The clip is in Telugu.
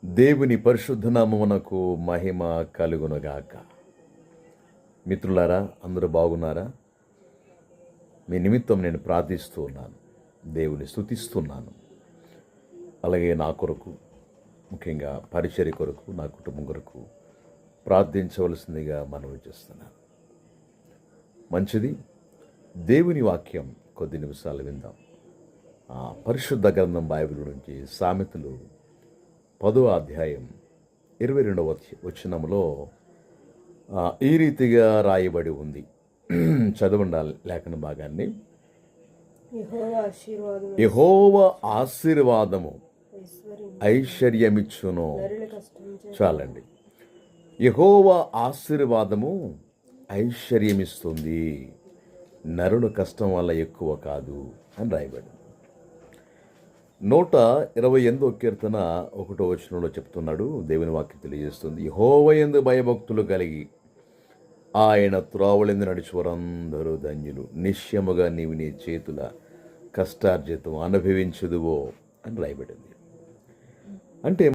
దేవుని పరిశుద్ధ నామమునకు మహిమ కలుగునుగాక. మిత్రులారా, అందరూ బాగున్నారా? మీ నిమిత్తం నేను ప్రార్థిస్తూ ఉన్నాను, దేవుని స్తుతిస్తున్నాను. అలాగే నా కొరకు, ముఖ్యంగా పరిచర్య కొరకు, నా కుటుంబం కొరకు ప్రార్థించవలసిందిగా మనవి చేస్తున్నాను. మంచిది, దేవుని వాక్యం కొద్ది నిమిషాలు విందాం. పరిశుద్ధ గ్రంథం బైబిల్ నుంచి సామెతలు 10వ అధ్యాయం 22వ వచనంలో ఈ రీతిగా రాయబడి ఉంది. చదవండి లేఖన భాగాన్ని. యెహోవా ఆశీర్వాదము ఐశ్వర్యమిచ్చును. చాలండి. యెహోవా ఆశీర్వాదము ఐశ్వర్యమిస్తుంది, నరుల కష్టం వల్ల ఎక్కువ కాదు అని రాయబడి. 128వ కీర్తన 1వ వచనంలో చెప్తున్నాడు, దేవుని వాక్యం తెలియజేస్తుంది, యెహోవా యందు భయభక్తులు కలిగి ఆయన త్రోవలందు నడిచేవారందరూ ధన్యులు. నిశ్చయముగా నీవు నీ చేతుల కష్టార్జితం అనుభవించుదువో అని రాయబడింది. అంటే